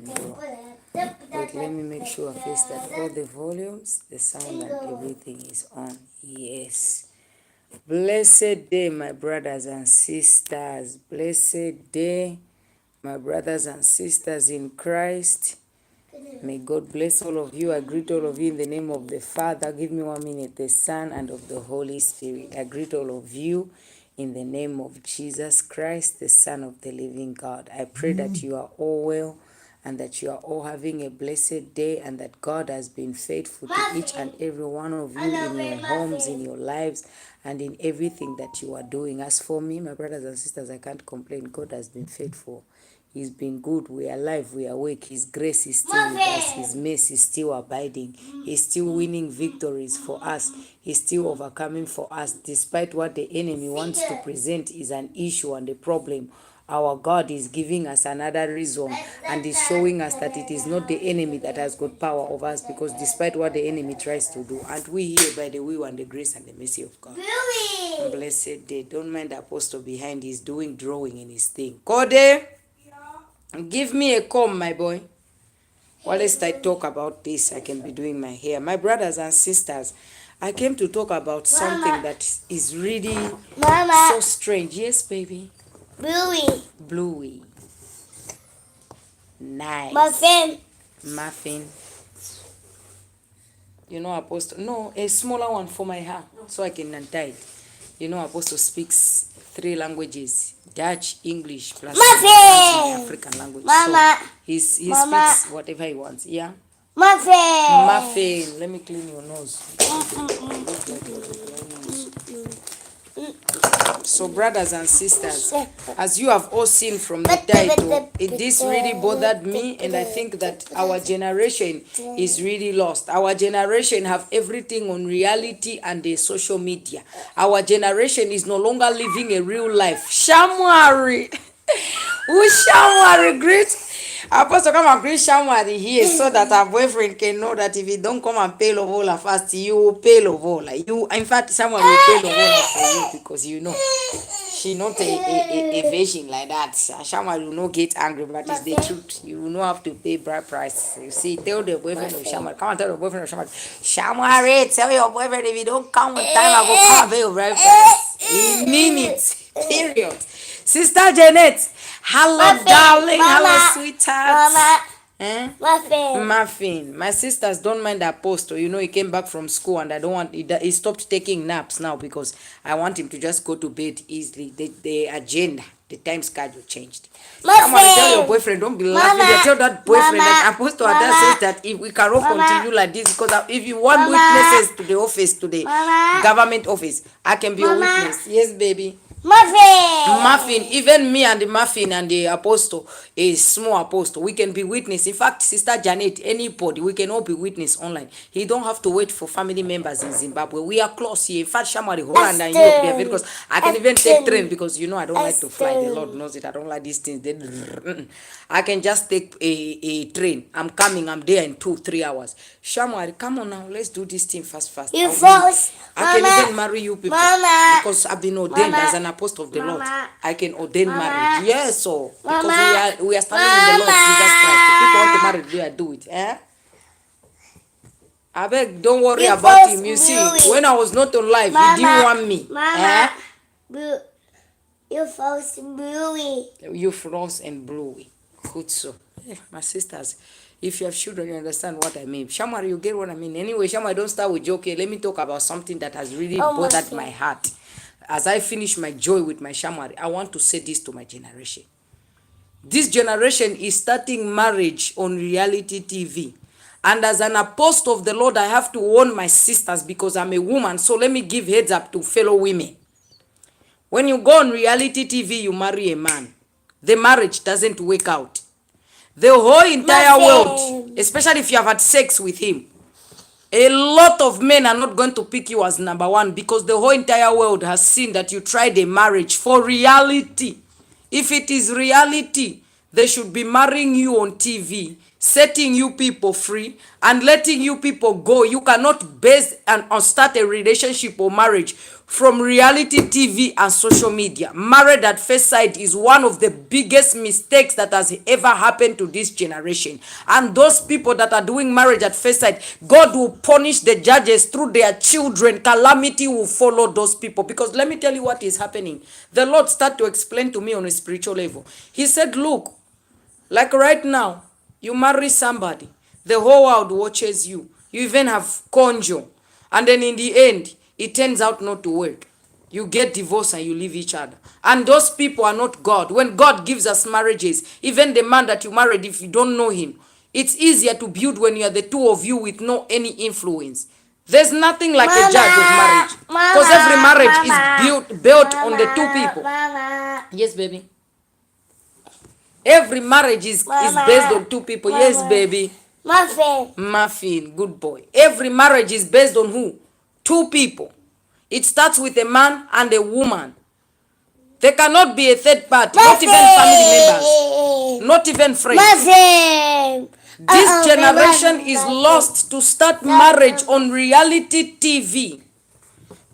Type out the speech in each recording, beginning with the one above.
them grow. Wait, let me make sure first that all the volumes, the sound and everything is on. Yes. Blessed day, my brothers and sisters. Blessed day, my brothers and sisters in Christ. May God bless all of you. I greet all of you in the name of the Father. Give me 1 minute. The Son and of the Holy Spirit. I greet all of you in the name of Jesus Christ, the Son of the living God. I pray that you are all well and that you are all having a blessed day and that God has been faithful to each and every one of you in your homes, in your lives, and in everything that you are doing. As for me, my brothers and sisters, I can't complain. God has been faithful. He's been good. We are alive. We are awake. His grace is still with us. His mercy is still abiding. He's still winning victories for us. He's still overcoming for us. Despite what the enemy wants to present is an issue and a problem, our God is giving us another reason and is showing us that it is not the enemy that has got power over us, because despite what the enemy tries to do, and we here by the will and the grace and the mercy of God. Blessed day. Don't mind the apostle behind. He's doing drawing in his thing. Code. Give me a comb, my boy. Whilst I talk about this, I can be doing my hair. My brothers and sisters, I came to talk about something that is really so strange. Yes, baby. Bluey. Bluey. Nice. Muffin. You know, Apostle. No, a smaller one for my hair, so I can untie it. You know, Apostle speaks 3 languages: Dutch, English, plus African language. Mama. So he speaks whatever he wants. Yeah. Muffin. Muffin. Let me clean your nose. So, brothers and sisters, as you have all seen from the title, this really bothered me, and I think that our generation is really lost. Our generation have everything on reality and the social media. Our generation is no longer living a real life. Shamwari. Who Shamwari greet? Apostle, come and greet Shamwari here so that our boyfriend can know that if he don't come and pay Lovola first, you will pay Lovola. You, in fact, someone will pay Lovola for you, because you know she not a virgin like that. Shamwari will not get angry, but it's the truth. You will not have to pay bride price. You see, tell the boyfriend of Shamwari. Come and tell the boyfriend of Shamwari. Shamwari, tell your boyfriend if you don't come with time, I will come and pay your bride price. In minutes. Period. Sister Janet. Hello, Muffin, darling. Mama. Hello, sweetheart. Mama. Eh? Muffin. Muffin. My sisters don't mind the apostle. You know, he came back from school and I don't want, he stopped taking naps now because I want him to just go to bed easily. The agenda, the time schedule changed. Someone tell your boyfriend, don't be laughing. They tell that boyfriend that apostle says that if we cannot continue like this, because if you want witnesses to the office, to the government office, I can be a witness. Yes, baby. Muffin, even me and the Muffin and the apostle, a small apostle, we can be witness. In fact, Sister Janet, anybody, we can all be witness online. He don't have to wait for family members in Zimbabwe. We are close here. In fact, Shamari, Holland and Europe, because I can even take train, because you know I don't like to fly. The Lord knows it. I don't like these things. I can just take a train. I'm coming. I'm there in 2-3 hours. Shamari, come on now. Let's do this thing fast. You first. I can even marry you people, because I've been ordained as an apostle of the Lord. I can ordain marriage. Yes, so because we are standing in the Lord Jesus Christ. If people want to marry, they do it. Eh? I beg, don't worry about him. You see, when I was not on live, he didn't want me. Eh? You first bluey. You froze and bluey. Good so. My sisters, if you have children, you understand what I mean. Shamari, you get what I mean. Anyway, Shamari, don't start with joke. Let me talk about something that has really bothered my heart. As I finish my joy with my Shamari, I want to say this to my generation. This generation is starting marriage on reality TV. And as an apostle of the Lord, I have to warn my sisters, because I'm a woman. So let me give heads up to fellow women. When you go on reality TV, you marry a man. The marriage doesn't work out. The whole entire world, especially if you have had sex with him, a lot of men are not going to pick you as number one, because the whole entire world has seen that you tried a marriage for reality. If it is reality, they should be marrying you on TV, setting you people free and letting you people go. You cannot base and start a relationship or marriage from reality TV and social media. Married at first sight is one of the biggest mistakes that has ever happened to this generation. And those people that are doing marriage at first sight, God will punish the judges through their children. Calamity will follow those people. Because let me tell you what is happening. The Lord started to explain to me on a spiritual level. He said, look, like right now, you marry somebody, the whole world watches you. You even have conjo. And then in the end, it turns out not to work. You get divorced and you leave each other. And those people are not God. When God gives us marriages, even the man that you married, if you don't know him, it's easier to build when you are the two of you with no any influence. There's nothing like a judge of marriage. Because every marriage is built on the two people. Yes, baby. Every marriage is based on two people. Yes, baby. Muffin, good boy. Every marriage is based on who? Two people. It starts with a man and a woman. There cannot be a third party, not even family members, not even friends. This generation is lost to start marriage on reality TV,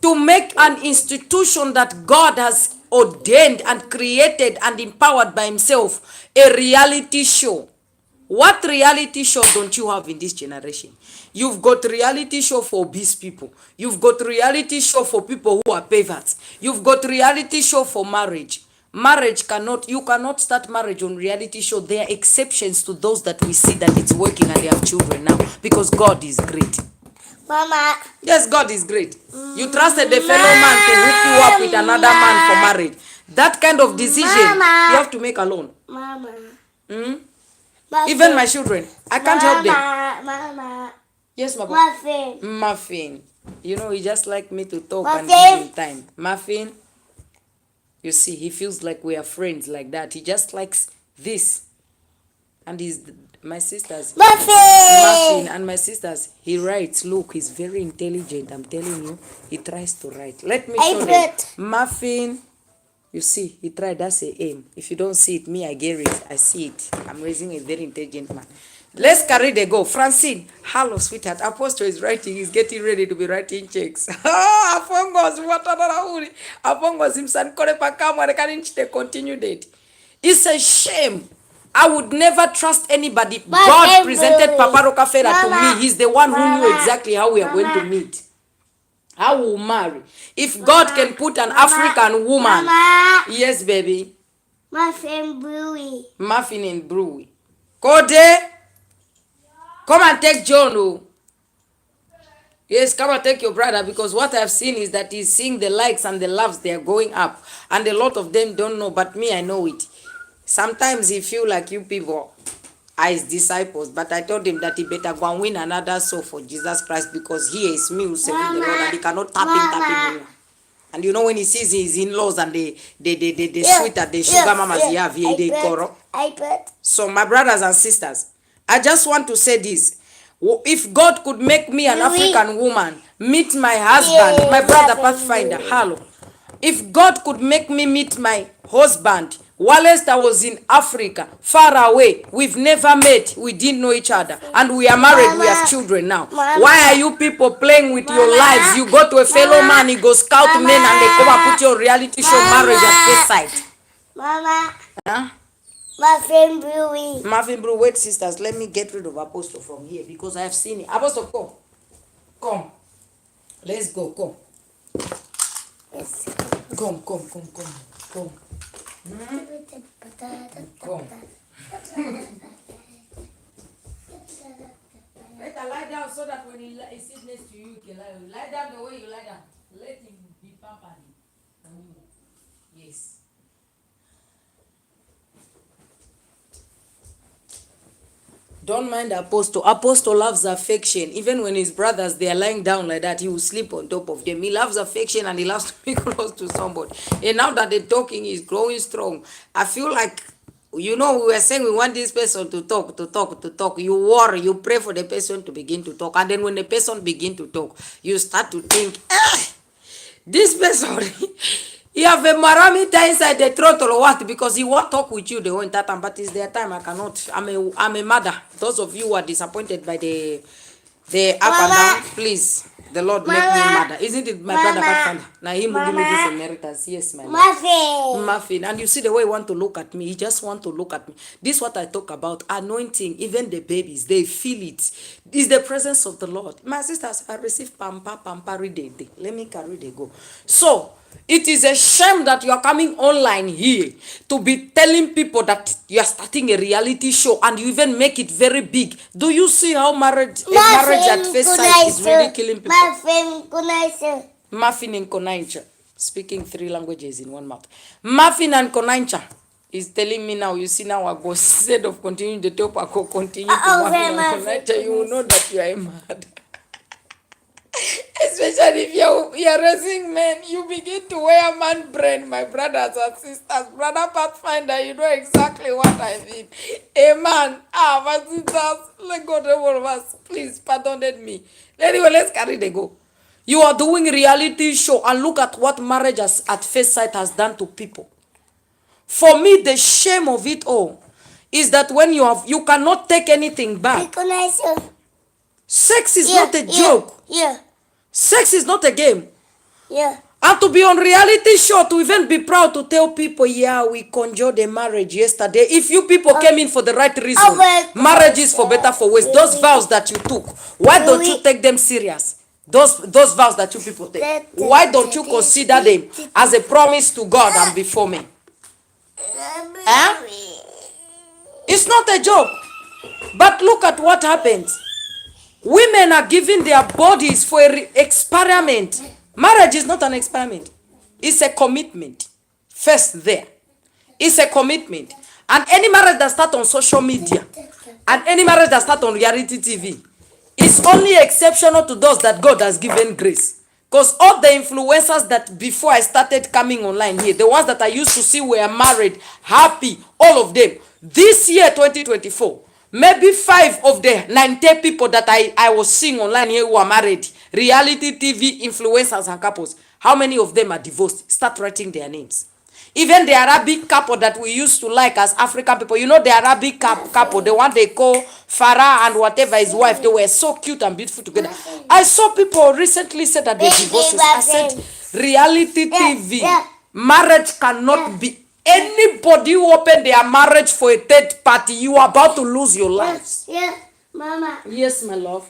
to make an institution that God has ordained and created and empowered by himself a reality show. What reality show don't you have in this generation? You've got reality show for obese people. You've got reality show for people who are perverts. You've got reality show for marriage. You cannot start marriage on reality show. There are exceptions to those that we see that it's working and they have children now because God is great. Mama. Yes, God is great. You trusted a fellow man to hook you up with another man for marriage. That kind of decision you have to make alone. Mama. Even my children, I can't help them. Mama. Yes, Papa. Muffin. You know, he just like me to talk and give him time. Muffin. You see, he feels like we are friends like that. He just likes this. And my sisters. Muffin and my sisters. He writes. Look, he's very intelligent. I'm telling you. He tries to write. Let me show them. Muffin. You see, he tried. That's a aim. If you don't see it, me, I get it. I see it. I'm raising a very intelligent man. Let's carry the go. Francine, hello, sweetheart. Apostle is writing. He's getting ready to be writing checks. Apongos, what are Apongos, himself, continue date. It's a shame. I would never trust anybody. God presented Papa Rockefeller to me. He's the one who knew exactly how we are going to meet. How we'll marry. If God can put an African woman. Yes, baby. Muffin Brewery. Muffin and Brewery. Code. Come and take John. Oh. Yes, come and take your brother, because what I've seen is that he's seeing the likes and the loves, they are going up. And a lot of them don't know, but me, I know it. Sometimes he feel like you people are his disciples, but I told him that he better go and win another soul for Jesus Christ, because he is me who serving the Lord, and he cannot tap him. And you know, when he sees his in-laws and the sweet at the sugar mamas he have here, they corrupt. So my brothers and sisters, I just want to say this. If God could make me an African woman, meet my husband, my brother Pathfinder, hello. If God could make me meet my husband, whilst I was in Africa, far away, we've never met, we didn't know each other, and we are married, we have children now. Why are you people playing with your lives? You go to a fellow man, he goes scout men, and they come and put your reality show marriage at first sight. Mama. Huh? Muffin Brewery. Muffin Brew, wait, sisters, let me get rid of Apostle from here, because I have seen it. Apostle, come. Come. Let's go, come. Come. Come. Better lie down so that when he sits next to you, you can lie down the way you lie down. Let him be pampered. Yes. Don't mind Apostle. Apostle loves affection. Even when his brothers, they are lying down like that, he will sleep on top of them. He loves affection and he loves to be close to somebody. And now that the talking is growing strong, I feel like, you know, we were saying we want this person to talk. You worry, you pray for the person to begin to talk. And then when the person begin to talk, you start to think, this person, You have a maramita inside the throttle or what? Because he won't talk with you the whole entire time, but it's their time. I cannot. I'm a mother. Those of you who are disappointed by the up and down, please. The Lord make me mother. Isn't it my brother Pathfinder? Now him will give me this inheritance. Yes, my Lord. Muffin. And you see the way he want to look at me. He just want to look at me. This is what I talk about. Anointing. Even the babies, they feel it. It's the presence of the Lord. My sisters, I receive pampa read day. Let me carry the go. So it is a shame that you are coming online here to be telling people that you are starting a reality show and you even make it very big. Do you see how marriage at first sight is really killing people? Muffin and Konaincha. Speaking 3 languages in one mouth. Muffin and Konaincha is telling me now, you see now I go, instead of continuing the top, I go continue to Muffin and Konaincha. You will know that you are mad. Especially if you're raising men, you begin to wear man brain, my brothers and sisters. Brother Pathfinder, you know exactly what I mean. A man, my sisters, let go to all of us. Please, pardon me. Anyway, let's carry the go. You are doing reality show and look at what marriage at first sight has done to people. For me, the shame of it all is that when you cannot take anything back. Sex is not a joke. Yeah. Sex is not a game. Yeah. And to be on reality show, to even be proud to tell people, yeah, we conjured a marriage yesterday. If you people came in for the right reason, marriage is for better, for worse. Those vows that you took, why don't you take them serious? Those vows that you people take, why don't you consider them as a promise to God and before me? It's not a joke. But look at what happens. Women are giving their bodies for an experiment. Marriage is not an experiment. It's a commitment. First there. It's a commitment. And any marriage that starts on social media, and any marriage that starts on reality TV, is only exceptional to those that God has given grace. Because all the influencers that before I started coming online here, the ones that I used to see were married, happy, all of them. This year, 2024, maybe 5 of the 90 people that I was seeing online here who are married, reality TV influencers and couples, how many of them are divorced? Start writing their names. Even the Arabic couple that we used to like as African people, you know the Arabic couple, the one they call Farah and whatever his wife, they were so cute and beautiful together. I saw people recently said that they divorced. I said, reality TV, marriage cannot be. Anybody who open their marriage for a third party, you are about to lose your lives. Yeah, Mama. Yes, my love.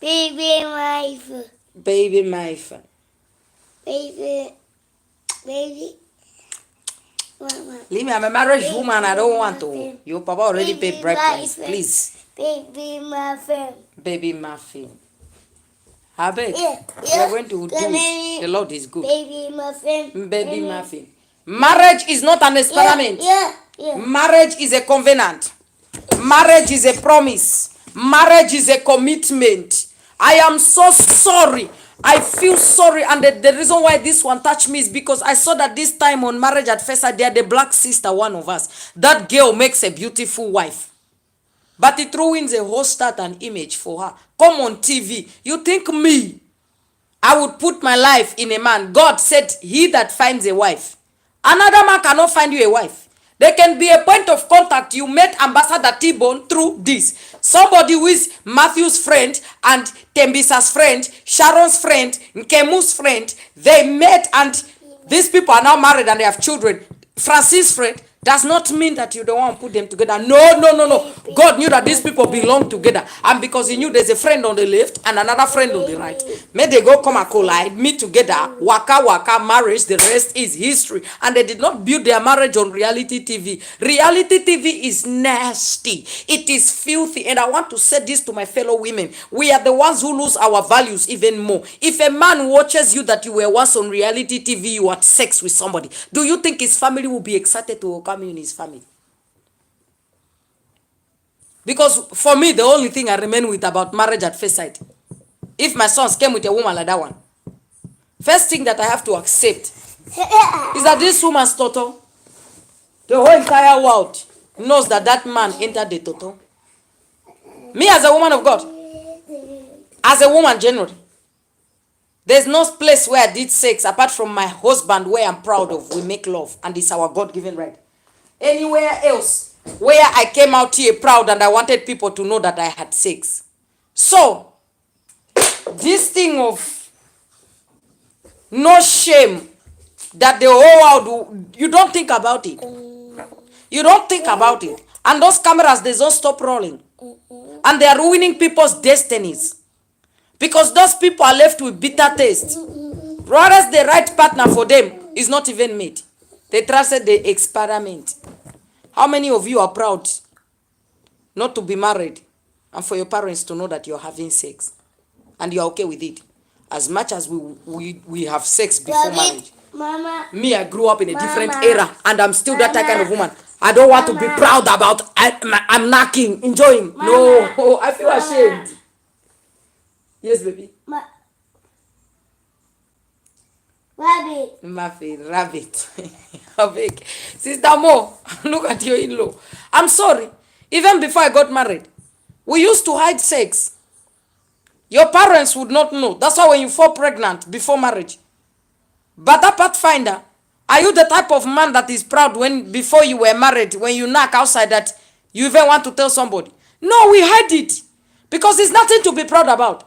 Baby, my foot. Baby, my foot. Baby. Mama. Leave me, I'm a marriage woman, I don't want to. Your papa already paid bride price, please. Baby muffin. Baby muffin. I beg. Yeah. We're going to do it. The Lord is good. Baby muffin. Baby muffin. Marriage is not an experiment. Yeah. Marriage is a covenant. Marriage is a promise. Marriage is a commitment. I am so sorry. I feel sorry, and the reason why this one touched me is because I saw that this time on Marriage at First Sight, they are the black sister, one of us. That girl makes a beautiful wife. But it ruins a whole start and image for her. Come on TV. You think me, I would put my life in a man? God said, he that finds a wife. Another man cannot find you a wife. There can be a point of contact. You met Ambassador T-Bone through this. Somebody who is Matthew's friend and Tembisa's friend, Sharon's friend, Nkemu's friend. They met and these people are now married and they have children. Francis' friend does not mean that you don't want to put them together. No. God knew that these people belong together. And because he knew there's a friend on the left and another friend on the right, may they go come and collide, meet together, waka, marriage, the rest is history. And they did not build their marriage on reality TV. Reality TV is nasty. It is filthy. And I want to say this to my fellow women. We are the ones who lose our values even more. If a man watches you that you were once on reality TV, you had sex with somebody, do you think his family will be excited to welcome you in his family? Because for me, the only thing I remain with about marriage at first sight, if my sons came with a woman like that one, first thing that I have to accept is that this woman's toto, the whole entire world knows that that man entered the toto. Me as a woman of God, as a woman generally, There's no place where I did sex apart from my husband where I'm proud of. We make love and it's our God-given right. Anywhere else where I came out here proud and I wanted people to know that I had sex. So, this thing of no shame that the whole world, you don't think about it. You don't think about it. And those cameras, they don't stop rolling. And they are ruining people's destinies. Because those people are left with bitter taste. Whereas the right partner for them is not even made. They trusted the experiment. How many of you are proud not to be married and for your parents to know that you're having sex and you're okay with it? As much as we have sex before marriage. Mama. Me, I grew up in a different era and I'm still that kind of woman. I don't want to be proud about I'm knocking, enjoying. No, I feel ashamed. Yes, baby. Rabbit. Muffin, rabbit. Big. Sister Mo, look at your in-law. I'm sorry. Even before I got married, we used to hide sex. Your parents would not know. That's why when you fall pregnant before marriage. But that pathfinder, are you the type of man that is proud when before you were married, when you knock outside that you even want to tell somebody? No, we hide it. Because it's nothing to be proud about.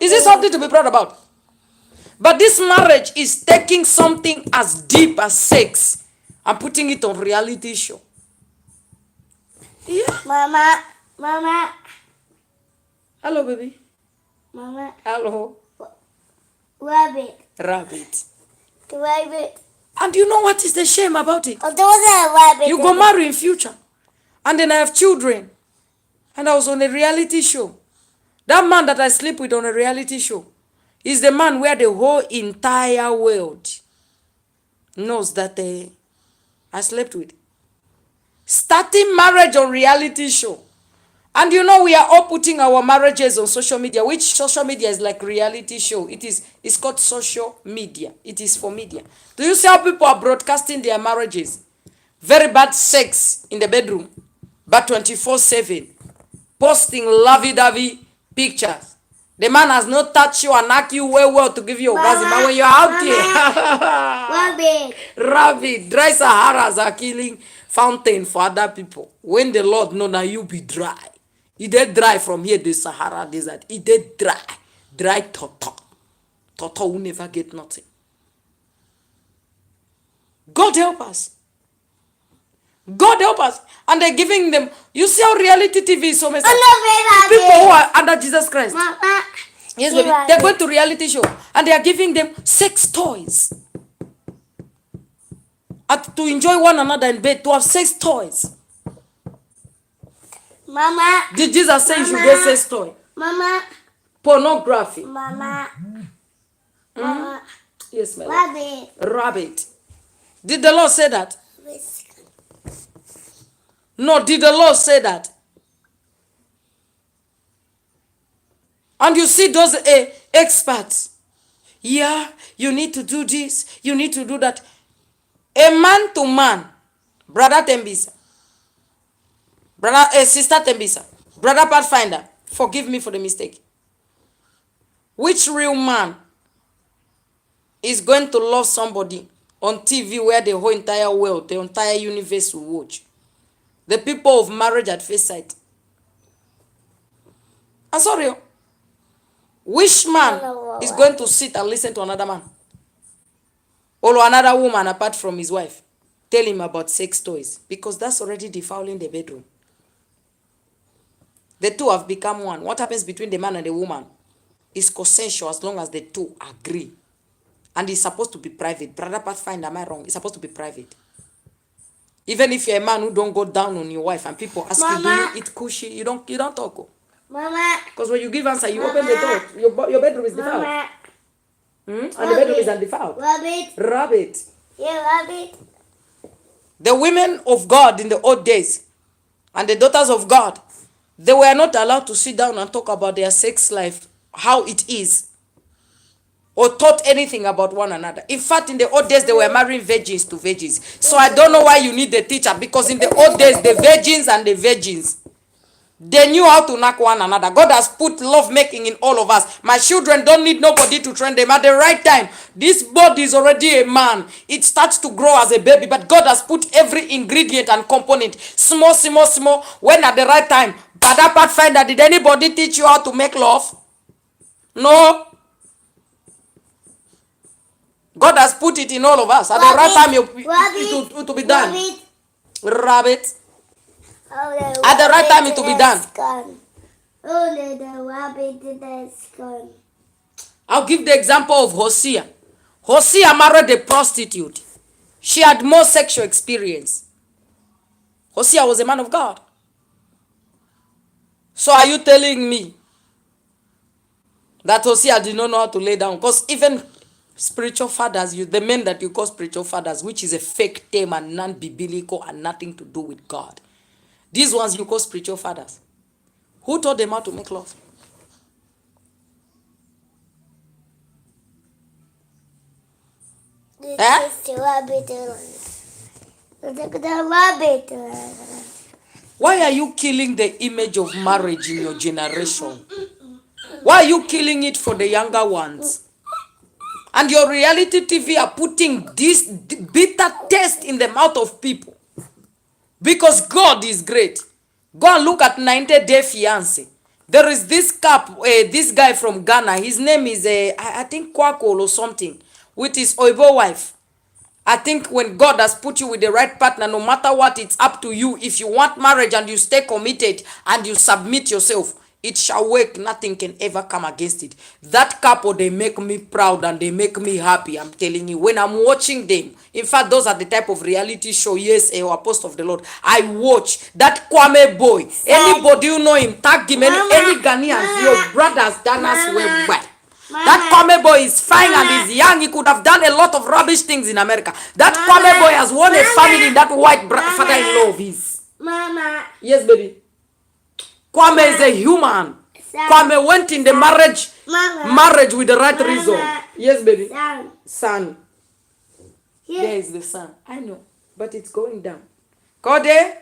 Is it something to be proud about? But this marriage is taking something as deep as sex and putting it on reality show. Yeah. Mama. Hello, baby. Mama. Hello. Rabbit. Rabbit. Rabbit. And you know what is the shame about it? Oh, there was a rabbit. You go marry in future. And then I have children. And I was on a reality show. That man that I sleep with on a reality show is the man where the whole entire world knows that I slept with. Starting marriage on reality show. And you know we are all putting our marriages on social media, which social media is like reality show. It's called social media. It is for media. Do you see how people are broadcasting their marriages? Very bad sex in the bedroom, but 24/7. Posting lovey-dovey pictures. The man has not touched you and knocked you well to give you orgasm. But when you're out here, rabbit, dry Saharas are killing fountain for other people. When the Lord know that you be dry. It did dry from here, the Sahara desert. It did dry. Dry toto. Toto will never get nothing. God help us. God help us. And they're giving them, you see how reality TV is so messed up. People who are under Jesus Christ. Mama. Yes, baby. They're going to reality show. And they are giving them sex toys. And to enjoy one another in bed, to have sex toys. Mama. Did Jesus say you should get sex toy? Mama. Pornography. Mama. Mama. Yes, my love. Rabbit. Rabbit. Did the Lord say that? No, did the Lord say that? And you see those experts. Yeah, you need to do this. You need to do that. A man to man. Brother Tembisa. Sister Tembisa. Brother Pathfinder. Forgive me for the mistake. Which real man is going to love somebody on TV where the whole entire world, the entire universe will watch? The people of marriage at first sight. I'm sorry. Which man is going to sit and listen to another man? Or another woman apart from his wife? Tell him about sex toys. Because that's already defiling the bedroom. The two have become one. What happens between the man and the woman is consensual as long as the two agree. And it's supposed to be private. Brother Pathfinder, am I wrong? It's supposed to be private. Even if you're a man who don't go down on your wife and people ask you, do you eat cushy? You don't talk. Mama. Because when you give answer, you open the door. Your bedroom is defiled. And the bedroom is undefiled. Rabbit. Yeah, rabbit. The women of God in the old days and the daughters of God, they were not allowed to sit down and talk about their sex life, how it is, or taught anything about one another. In fact, in the old days, they were marrying virgins to virgins. So I don't know why you need the teacher, because in the old days, the virgins and the virgins, They knew how to knock one another. God has put love making in all of us. My children don't need nobody to train them. At the right time, this body is already a man. It starts to grow as a baby, but God has put every ingredient and component, small, small, small, when at the right time. But that Pathfinder, did anybody teach you how to make love? No. God has put it in all of us. At the right time, it will be done. Rabbit. At the right time, it will be done. The rabbit is gone. I'll give the example of Hosea. Hosea married a prostitute. She had more sexual experience. Hosea was a man of God. So are you telling me that Hosea did not know how to lay down? Because even spiritual fathers, the men that you call spiritual fathers, which is a fake term and non-biblical and nothing to do with God. These ones you call spiritual fathers. Who taught them how to make love? This is the rabbit. The rabbit. Why are you killing the image of marriage in your generation? Why are you killing it for the younger ones? And your reality TV are putting this bitter taste in the mouth of people. Because God is great. Go and look at 90-Day Fiancé. There is this this guy from Ghana. His name is, I think, Kwakol or something, with his Oibo wife. I think when God has put you with the right partner, no matter what, it's up to you. If you want marriage and you stay committed and you submit yourself, it shall work. Nothing can ever come against it. That couple, they make me proud and they make me happy. I'm telling you, when I'm watching them, in fact, those are the type of reality show, yes, or Apostle of the Lord, I watch. That Kwame boy, anybody you know him, tag him, any Ghanaians, your brothers done us well. That Kwame boy is fine and is young. He could have done a lot of rubbish things in America. That Kwame boy has won a family, that white father-in-law of his. Mama. Yes, baby. Kwame is a human. Kwame went in the marriage with the right reason. Yes, baby. Son. There is the sun. I know, but it's going down. Kode?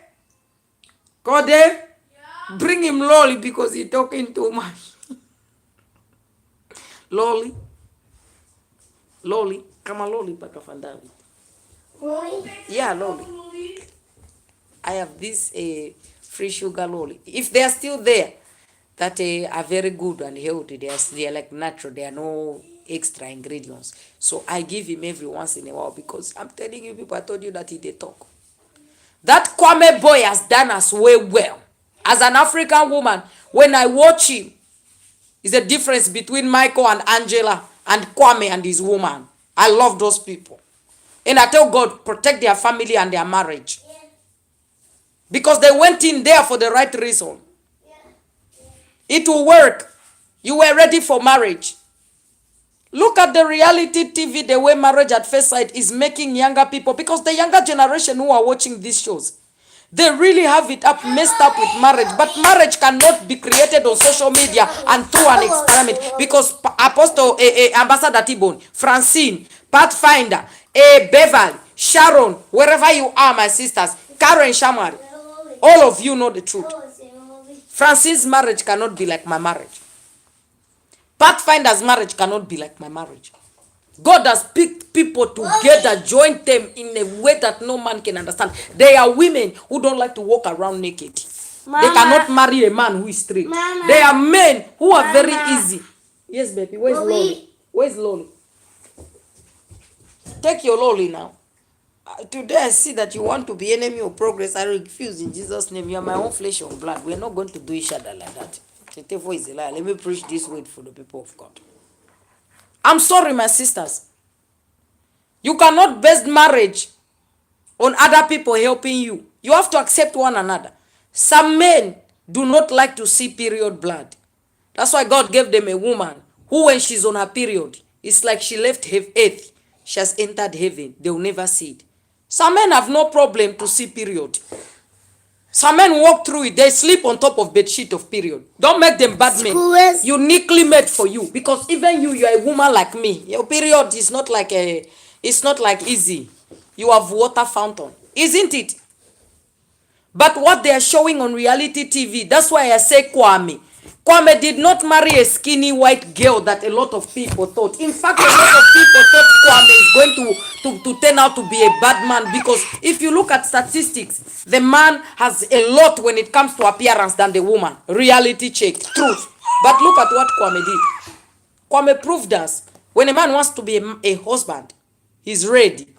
Bring him Lolly because he's talking too much. Lolly, come on, Lolly, pakafandali. Yeah, Lolly. I have this free sugar Lolly. If they are still there, that are very good and healthy, they are like natural. There are no extra ingredients. So I give him every once in a while because I'm telling you, people, I told you that they talk. That Kwame boy has done us way well. As an African woman, when I watch him, is the difference between Michael and Angela and Kwame and his woman. I love those people. And I tell God, protect their family and their marriage. Because they went in there for the right reason. It will work. You were ready for marriage. Look at the reality TV, the way Marriage at First Sight is making younger people. Because the younger generation who are watching these shows, they really have it up, messed up with marriage. But marriage cannot be created on social media and through an experiment. Because Apostle, Ambassador T-Bone, Francine, Pathfinder, Beverly, Sharon, wherever you are, my sisters, Karen Shamari, all of you know the truth. Francine's marriage cannot be like my marriage. Pathfinder's marriage cannot be like my marriage. God has picked people together, joined them in a way that no man can understand. They are women who don't like to walk around naked. Mama. They cannot marry a man who is straight. Mama. They are men who are very easy. Yes, baby. Where's Lolly? Where's Lolly? Take your Lolly now. Today I see that you want to be enemy of progress. I refuse in Jesus' name. You are my own flesh and blood. We are not going to do each other like that. Is a lie. Let me preach this word for the people of God. I'm sorry, my sisters. You cannot base marriage on other people helping you. You have to accept one another. Some men do not like to see period blood. That's why God gave them a woman who, when she's on her period, it's like she left earth. She has entered heaven. They will never see it. Some men have no problem to see period. Some men walk through it. They sleep on top of bed sheet of period. Don't make them bad men. Uniquely made for you. Because even you are a woman like me. Your period is not like it's not like easy. You have water fountain. Isn't it? But what they are showing on reality TV, that's why I say Kwame. Kwame did not marry a skinny white girl that a lot of people thought. In fact, a lot of people thought Kwame is going to turn out to be a bad man, because if you look at statistics, the man has a lot when it comes to appearance than the woman. Reality check, truth. But look at what Kwame did. Kwame proved us when a man wants to be a husband, he's ready.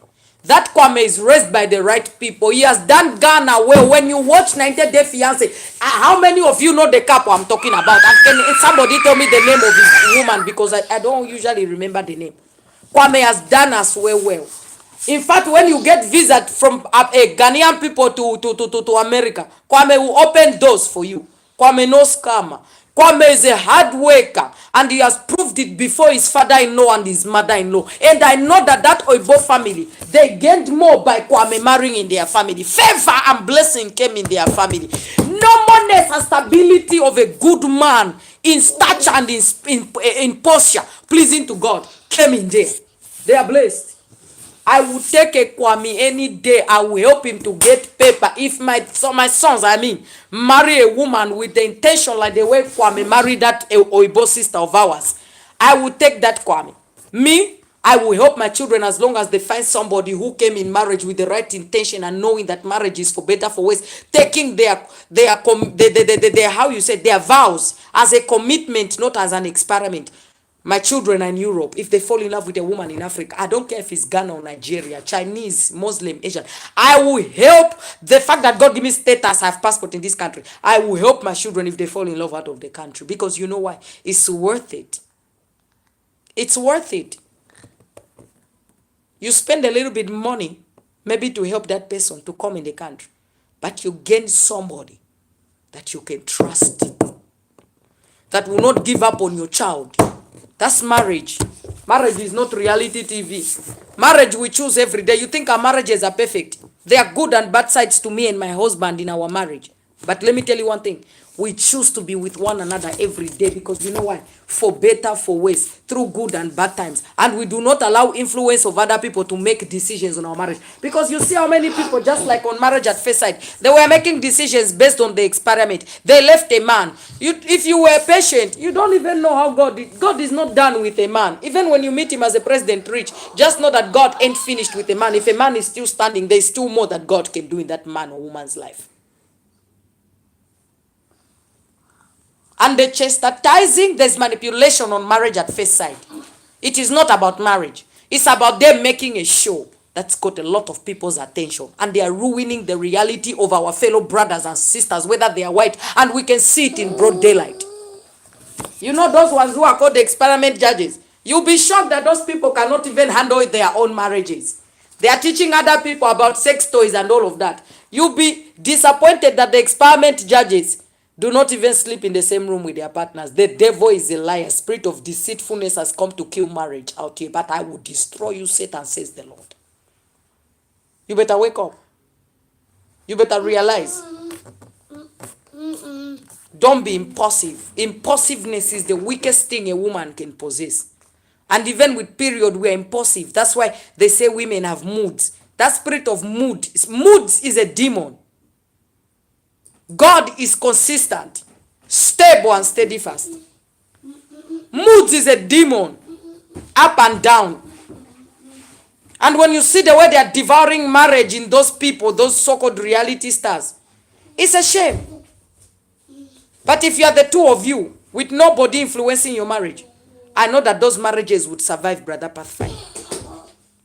That Kwame is raised by the right people. He has done Ghana well. When you watch 90 Day Fiance, how many of you know the couple I'm talking about? And can somebody tell me the name of his woman? Because I don't usually remember the name. Kwame has done us well. In fact, when you get visa from a Ghanaian people to America, Kwame will open doors for you. Kwame no scammer. Kwame is a hard worker, and he has proved it before his father-in-law and his mother-in-law. And I know that Oibo family, they gained more by Kwame marrying in their family. Favor and blessing came in their family. Numberness and stability of a good man in stature and in posture, pleasing to God, came in there. They are blessed. I will take a Kwame any day. I will help him to get paper. If my sons, marry a woman with the intention like the way Kwame married that Oibo sister of ours, I will take that Kwame. Me, I will help my children as long as they find somebody who came in marriage with the right intention and knowing that marriage is for better, for worse, taking their how you say, their vows as a commitment, not as an experiment. My children are in Europe. If they fall in love with a woman in Africa, I don't care if it's Ghana or Nigeria, Chinese, Muslim, Asian, I will help. The fact that God give me status, I have passport in this country, I will help my children if they fall in love out of the country. Because you know why? It's worth it. It's worth it. You spend a little bit money, maybe to help that person to come in the country, but you gain somebody that you can trust, that will not give up on your child. That's marriage. Marriage is not reality TV. Marriage we choose every day. You think our marriages are perfect? There are good and bad sides to me and my husband in our marriage. But let me tell you one thing. We choose to be with one another every day, because you know why? For better, for worse, through good and bad times. And we do not allow influence of other people to make decisions on our marriage. Because you see how many people, just like on Marriage at First Sight, they were making decisions based on the experiment. They left a man. If you were patient, you don't even know how God is not done with a man. Even when you meet him as a president rich, just know that God ain't finished with a man. If a man is still standing, there's still more that God can do in that man or woman's life. And the chastising, there's manipulation on Marriage at First Sight. It is not about marriage. It's about them making a show that's got a lot of people's attention. And they are ruining the reality of our fellow brothers and sisters, whether they are white. And we can see it in broad daylight. You know those ones who are called the experiment judges? You'll be shocked that those people cannot even handle their own marriages. They are teaching other people about sex toys and all of that. You'll be disappointed that the experiment judges do not even sleep in the same room with their partners. The devil is a liar. Spirit of deceitfulness has come to kill marriage out here. But I will destroy you, Satan, says the Lord. You better wake up. You better realize. Don't be impulsive. Impulsiveness is the weakest thing a woman can possess. And even with period, we are impulsive. That's why they say women have moods. That spirit of moods is a demon. God is consistent, stable, and steadfast. Moods is a demon, up and down. And when you see the way they are devouring marriage in those people, those so-called reality stars, it's a shame. But if you are the two of you, with nobody influencing your marriage, I know that those marriages would survive, Brother Pathfinder.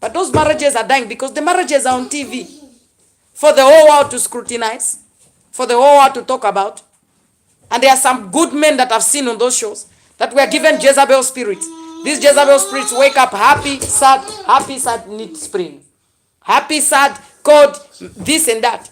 But those marriages are dying because the marriages are on TV for the whole world to scrutinize, for the whole world to talk about. And there are some good men that I've seen on those shows that were given Jezebel spirits. These Jezebel spirits wake up happy, sad, need spring. Happy, sad, cold, this and that.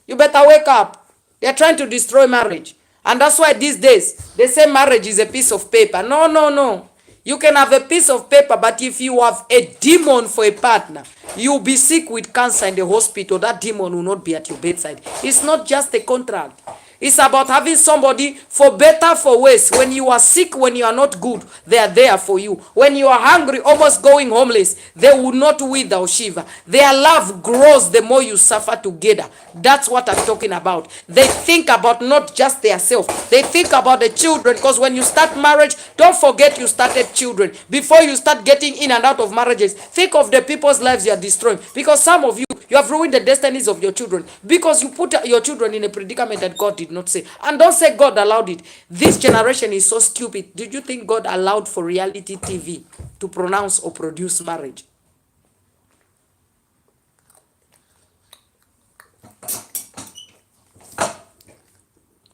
You better wake up. They are trying to destroy marriage. And that's why these days, they say marriage is a piece of paper. No. You can have a piece of paper, but if you have a demon for a partner, you'll be sick with cancer in the hospital. That demon will not be at your bedside. It's not just a contract. It's about having somebody for better, for worse. When you are sick, when you are not good, they are there for you. When you are hungry, almost going homeless, they will not wither or shiver. Their love grows the more you suffer together. That's what I'm talking about. They think about not just their self. They think about the children, because when you start marriage, don't forget you started children. Before you start getting in and out of marriages, think of the people's lives you are destroying. Because some of you, you have ruined the destinies of your children because you put your children in a predicament that God did not say. And don't say God allowed it. This generation is so stupid. Did you think God allowed for reality TV to pronounce or produce marriage?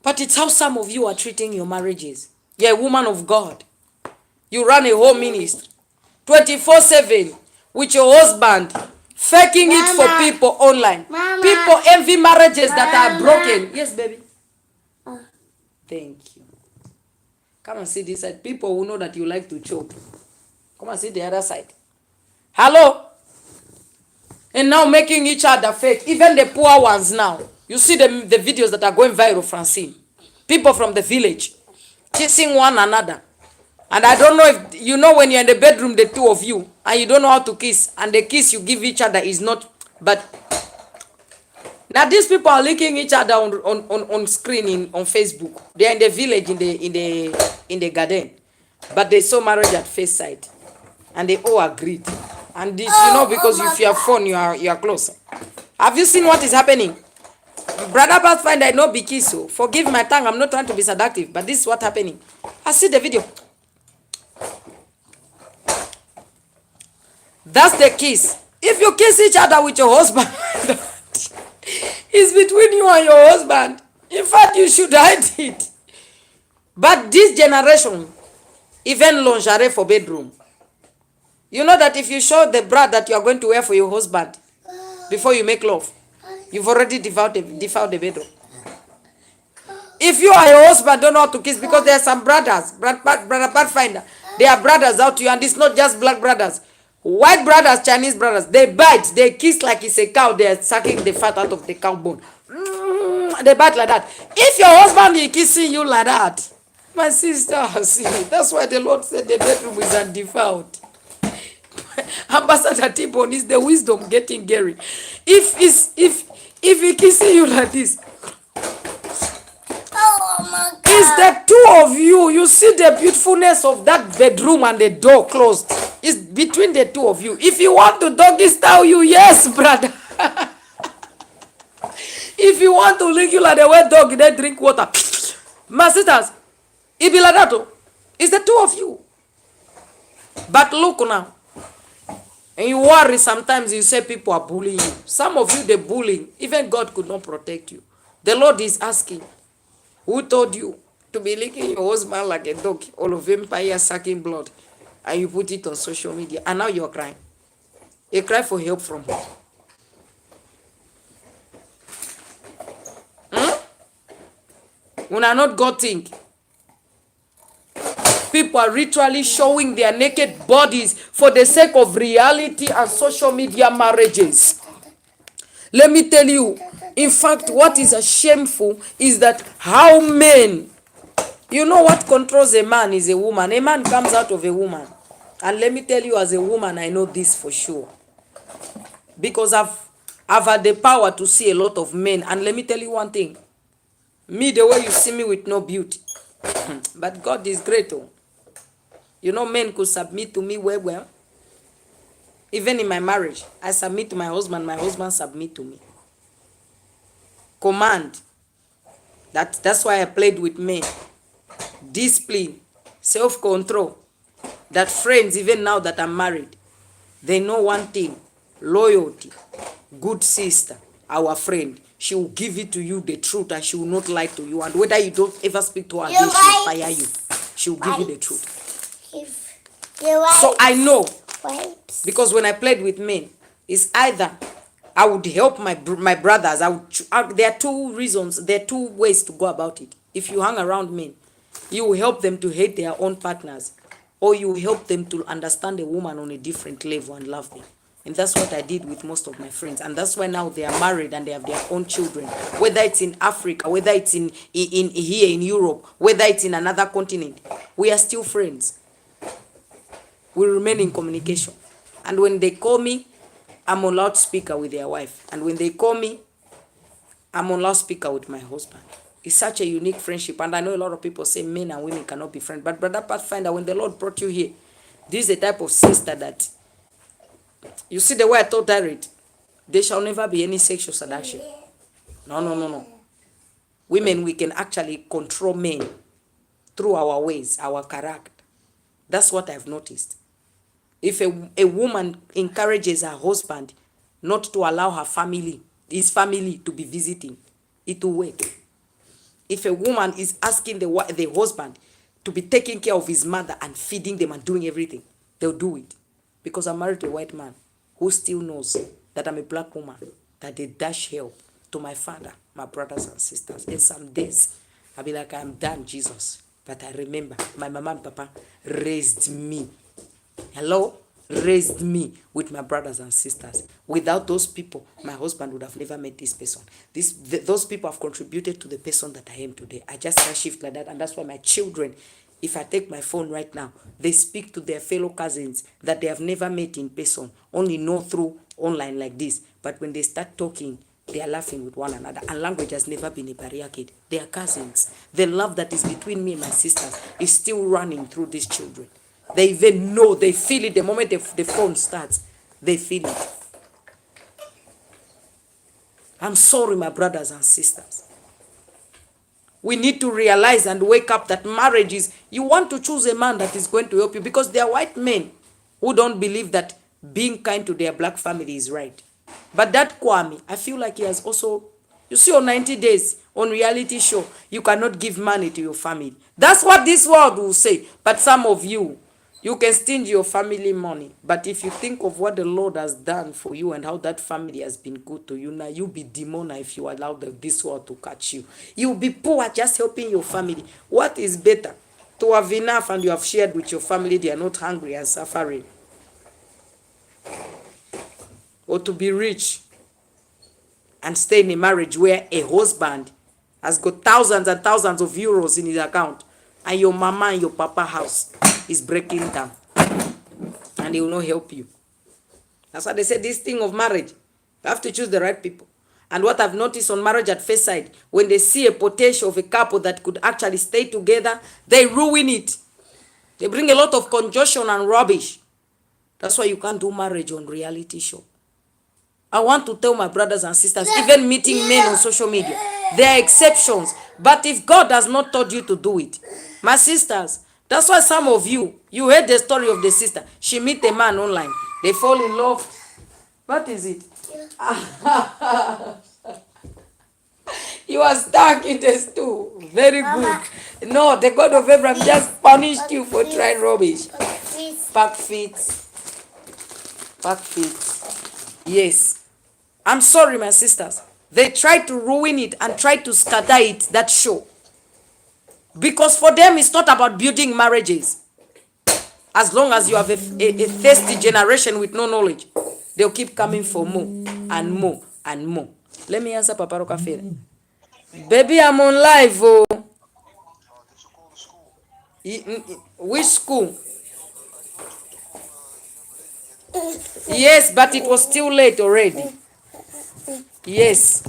But it's how some of you are treating your marriages. You're a woman of God. You run a home ministry 24/7 with your husband, faking it for people online. Mama. People envy marriages that are broken. Yes, baby. Thank you. Come and see this side. People who know that you like to choke. Come and see the other side. Hello? And now making each other fake. Even the poor ones now. You see the videos that are going viral, Francine. People from the village kissing one another. And I don't know if you know when you're in the bedroom, the two of you, and you don't know how to kiss, and the kiss you give each other is not, but now these people are linking each other on screen on Facebook. They're in the village in the garden, but they saw marriage at first sight, and they all agreed. And this, you know, because if you have phone, you are close. Have you seen what is happening? Brother Pathfinder, I know be kiss, so forgive my tongue. I'm not trying to be seductive, but this is what's happening. I see the video. That's the kiss. If you kiss each other with your husband, it's between you and your husband. In fact, you should hide it. But this generation, even lingerie for bedroom. You know that if you show the bra that you are going to wear for your husband before you make love, you've already defiled the bedroom. If you and your husband don't know how to kiss, because there are some brothers, brother Pathfinder, they are brothers out to you, and it's not just black brothers. White brothers, Chinese brothers, they bite, they kiss like it's a cow, they are sucking the fat out of the cow bone. They bite like that. If your husband is kissing you like that, my sister, see, that's why the Lord said the bedroom is undefiled. Ambassador T-Bone is the wisdom getting Gary. If he kissing you like this, Oh my God. it's the two of you. You see the beautifulness of that bedroom and the door closed. It's between the two of you. If you want to doggy style you, yes, brother. If you want to lick you like the way dog, they drink water. My sisters, it be like that. It's the two of you. But look now. And you worry sometimes, you say people are bullying you. Some of you, they bullying. Even God could not protect you. The Lord is asking, who told you to be licking your husband like a dog, all of vampire sucking blood, and you put it on social media, and now you're crying? You cry for help from who? When I not God think, people are literally showing their naked bodies for the sake of reality and social media marriages. Let me tell you, in fact, what is shameful is that how men, you know what controls a man is a woman. A man comes out of a woman. And let me tell you, as a woman, I know this for sure. Because I've had the power to see a lot of men. And let me tell you one thing. Me, the way you see me with no beauty. But God is great. Oh. You know, men could submit to me well. Even in my marriage, I submit to my husband submit to me. Command. That's why I played with men. Discipline. Self-control. That friends, even now that I'm married, they know one thing. Loyalty. Good sister. Our friend. She will give it to you the truth and she will not lie to you. And whether you don't ever speak to her again, she will fire you. She will give you the truth. So I know. Because when I played with men, it's either I would help my brothers. There are two reasons. There are two ways to go about it. If you hang around men, you will help them to hate their own partners. Or you will help them to understand a woman on a different level and love them. And that's what I did with most of my friends. And that's why now they are married and they have their own children. Whether it's in Africa, whether it's in here in Europe, whether it's in another continent, we are still friends. We remain in communication. And when they call me, I'm on loudspeaker with their wife. And when they call me, I'm on loudspeaker with my husband. It's such a unique friendship. And I know a lot of people say men and women cannot be friends. But Brother Pathfinder, when the Lord brought you here, this is the type of sister that, you see the way I told her it, there shall never be any sexual seduction. No, no, no, no. Women, we can actually control men through our ways, our character. That's what I've noticed. If a woman encourages her husband not to allow his family to be visiting, it will work. If a woman is asking the husband to be taking care of his mother and feeding them and doing everything, they'll do it. Because I'm married to a white man who still knows that I'm a black woman, that they dash help to my father, my brothers and sisters. And some days, I'll be like, I'm done, Jesus. But I remember my mama and papa raised me. Hello? Raised me with my brothers and sisters. Without those people, my husband would have never met this person. Those people have contributed to the person that I am today. I just can't shift like that. And that's why my children, if I take my phone right now, they speak to their fellow cousins that they have never met in person, only know through online like this. But when they start talking, they are laughing with one another. And language has never been a barrier, kid. They are cousins. The love that is between me and my sisters is still running through these children. They even know, they feel it the moment the phone starts. They feel it. I'm sorry, my brothers and sisters. We need to realize and wake up that marriage is, you want to choose a man that is going to help you, because there are white men who don't believe that being kind to their black family is right. But that Kwame, I feel like he has also, you see, on 90 Days, on reality show, you cannot give money to your family. That's what this world will say. But some of you, you can stinge your family money. But if you think of what the Lord has done for you and how that family has been good to you, now you'll be demona if you allow this world to catch you. You'll be poor just helping your family. What is better? To have enough and you have shared with your family, they are not hungry and suffering. Or to be rich and stay in a marriage where a husband has got thousands and thousands of euros in his account, and your mama and your papa house is breaking down, and he will not help you. That's why they say this thing of marriage, you have to choose the right people. And what I've noticed on Marriage at First Sight, when they see a potential of a couple that could actually stay together, they ruin it. They bring a lot of congestion and rubbish. That's why you can't do marriage on reality show. I want to tell my brothers and sisters, even meeting men on social media, there are exceptions. But if God has not taught you to do it, my sisters, that's why some of you heard the story of the sister. She meet a man online. They fall in love. What is it? You are stuck in the stool. Very good. No, the God of Abraham just punished you for trying rubbish. Pack feet. Pack feet. Yes. I'm sorry, my sisters. They tried to ruin it and tried to scatter it, that show. Because for them, it's not about building marriages. As long as you have a thirsty generation with no knowledge, they'll keep coming for more and more and more. Let me answer Papa Rockefeller. Baby, I'm on live. Oh. Which school? Yes, but it was still late already. Yes.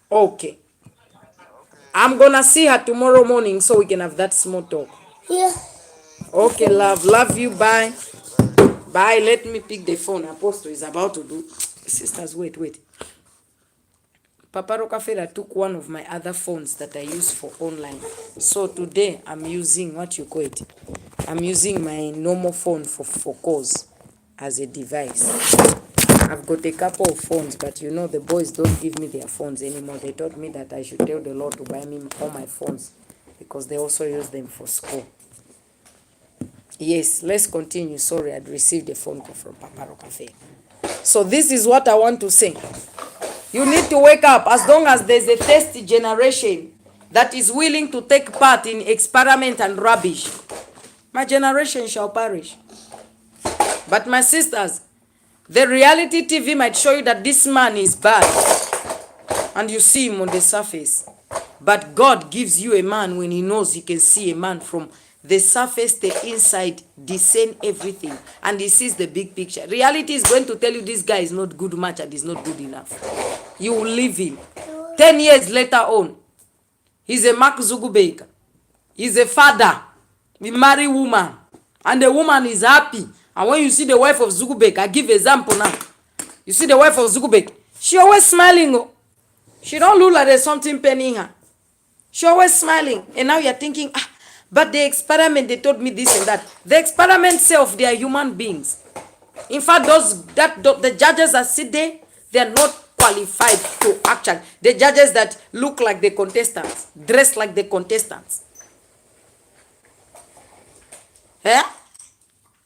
Okay. I'm gonna see her tomorrow morning so we can have that small talk. Yeah. Okay, love. Love you. Bye. Bye. Let me pick the phone. Apostle is about to do. Sisters, wait. Papa Rockefeller took one of my other phones that I use for online. So today I'm using what you call it. I'm using my normal phone for calls as a device. I've got a couple of phones, but you know the boys don't give me their phones anymore. They told me that I should tell the Lord to buy me all my phones because they also use them for school. Yes, let's continue. Sorry, I'd received a phone call from Papa Rockefeller. So this is what I want to say. You need to wake up. As long as there's a thirsty generation that is willing to take part in experiment and rubbish, my generation shall perish. But my sisters, The reality TV might show you that this man is bad, and you see him on the surface. But God gives you a man when he knows he can see a man from the surface, the inside, discern everything, and he sees the big picture. Reality is going to tell you this guy is not good much and is not good enough. You will leave him. 10 years later on, he's a Mark Zuckerberg. He's a father. He marry woman, and the woman is happy. And when you see the wife of Zuckerberg, I give example now. You see the wife of Zuckerberg, she always smiling. Oh. She don't look like there's something penning her. She always smiling. And now you're thinking, but the experiment, they told me this and that. The experiment self, they are human beings. In fact, the judges that sit there, they are not qualified to actually. The judges that look like the contestants, dress like the contestants. Yeah?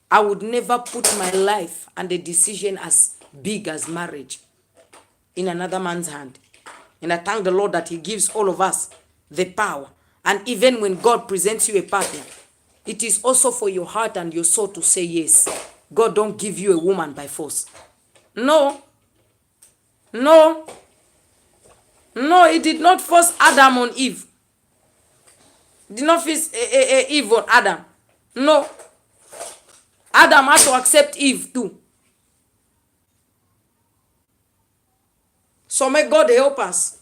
I would never put my life and the decision as big as marriage in another man's hand. And I thank the Lord that he gives all of us the power. And even when God presents you a partner, it is also for your heart and your soul to say yes. God don't give you a woman by force. No. No. No, he did not force Adam on Eve. He did not force Eve on Adam. No. Adam had to accept Eve too. So may God help us.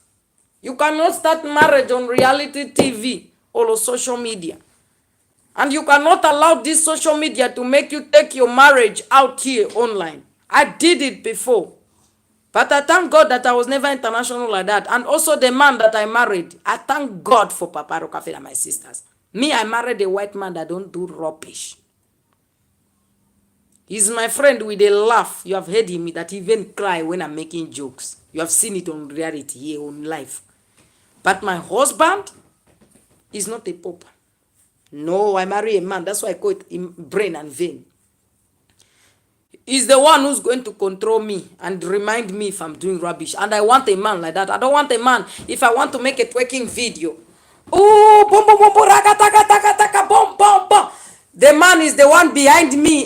You cannot start marriage on reality TV or on social media. And you cannot allow this social media to make you take your marriage out here online. I did it before. But I thank God that I was never international like that. And also the man that I married, I thank God for Papa Rocafe and my sisters. Me, I married a white man that don't do rubbish. He's my friend with a laugh. You have heard him that he even cry when I'm making jokes. You have seen it on reality here on life. But my husband is not a pauper. No, I marry a man. That's why I call it brain and vein. He's the one who's going to control me and remind me if I'm doing rubbish. And I want a man like that. I don't want a man if I want to make a twerking video. Oh, boom, boom, boom, boom, raka, taka, taka, taka, boom, boom, boom. The man is the one behind me,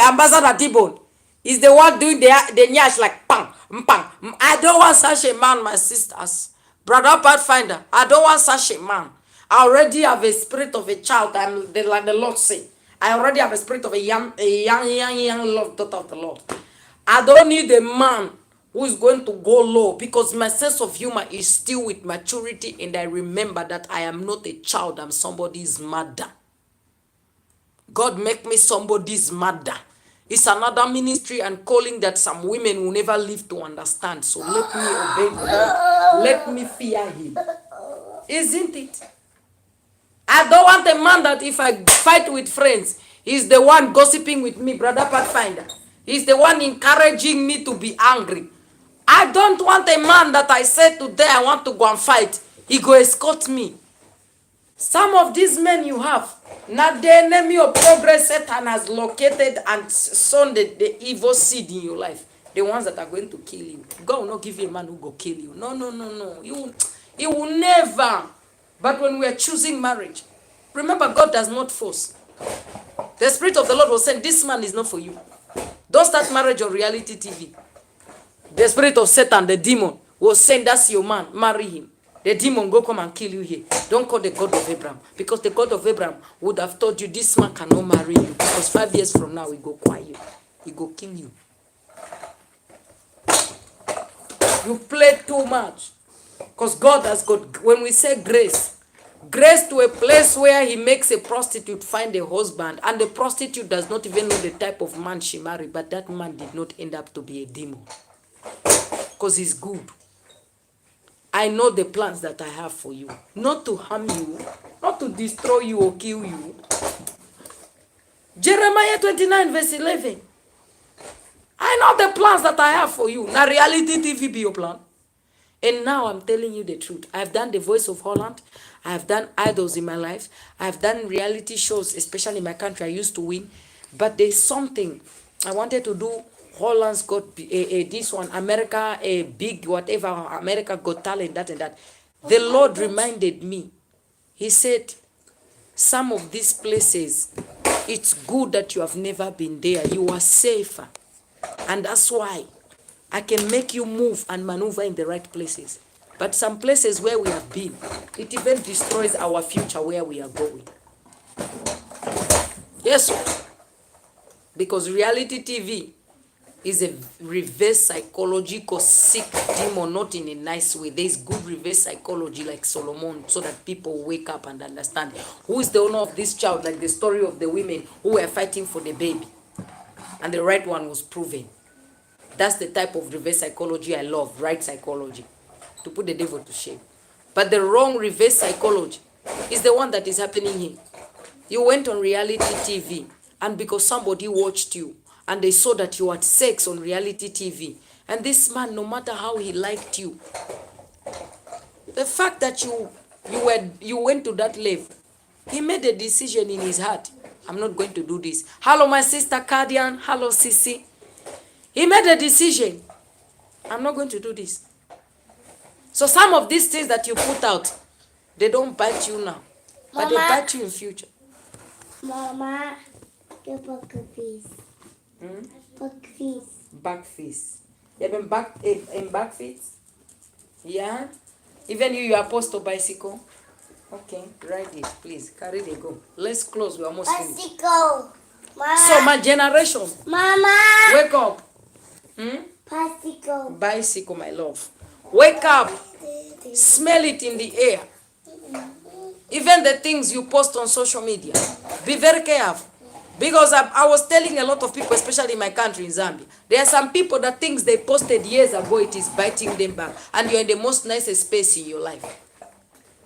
Ambassador T-Bone. He's the one doing the nyash like pang, pang. I don't want such a man, my sisters. Brother Pathfinder, I don't want such a man. I already have a spirit of a child, like the Lord say. I already have a spirit of a young love daughter of the Lord. I don't need a man who is going to go low because my sense of humor is still with maturity, and I remember that I am not a child, I'm somebody's mother. God make me somebody's mother. It's another ministry and calling that some women will never live to understand. So let me obey the Lord. Let me fear him. Isn't it? I don't want a man that if I fight with friends, he's the one gossiping with me, Brother Pathfinder. He's the one encouraging me to be angry. I don't want a man that I said today I want to go and fight. He go escort me. Some of these men you have, not the enemy of progress Satan has located and sown the evil seed in your life. The ones that are going to kill you. God will not give you a man who go kill you. No, no, no, no. He will never. But when we are choosing marriage, remember God does not force. The Spirit of the Lord was saying, this man is not for you. Don't start marriage on reality TV. The spirit of Satan, the demon, was saying, that's your man, marry him. The demon go come and kill you here. Don't call the God of Abraham. Because the God of Abraham would have told you, this man cannot marry you. Because 5 years from now, he go quiet. He go kill you. You play too much. Because God has got, when we say grace, grace to a place where he makes a prostitute find a husband, and the prostitute does not even know the type of man she married, but that man did not end up to be a demon. Because he's good. I know the plans that I have for you. Not to harm you, not to destroy you or kill you. Jeremiah 29 verse 11. I know the plans that I have for you. Now reality TV be your plan. And now I'm telling you the truth. I've done The Voice of Holland. I've done idols in my life. I've done reality shows, especially in my country. I used to win. But there's something. I wanted to do Holland's Got this one, America, a big whatever, America Got Talent, that and that. The Lord reminded me. He said, some of these places, it's good that you have never been there. You are safer. And that's why I can make you move and maneuver in the right places. But some places where we have been, it even destroys our future where we are going. Yes, because reality TV is a reverse psychological sick demon, not in a nice way. There is good reverse psychology like Solomon, so that people wake up and understand who is the owner of this child, like the story of the women who were fighting for the baby. And the right one was proven. That's the type of reverse psychology I love, right psychology, to put the devil to shame. But the wrong reverse psychology is the one that is happening here. You went on reality TV, and because somebody watched you, and they saw that you had sex on reality TV, and this man, no matter how he liked you, the fact that you went to that level, he made a decision in his heart. I'm not going to do this. Hello, my sister Cardian. Hello, Sissy. He made a decision. I'm not going to do this. So some of these things that you put out, they don't bite you now, but they bite you in future. Mama, give back a piece. Back face. Back face. You have in back feet? Yeah? Even you are apostle bicycle? Okay, ride it, please. Carry the go. Let's close. We're almost finished. Bicycle. Mama. So my generation. Mama. Wake up. Bicycle. Bicycle, my love. Wake up. Smell it in the air. Even the things you post on social media. Be very careful. Because I was telling a lot of people, especially in my country, in Zambia, there are some people that things they posted years ago, it is biting them back. And you're in the most nicest space in your life.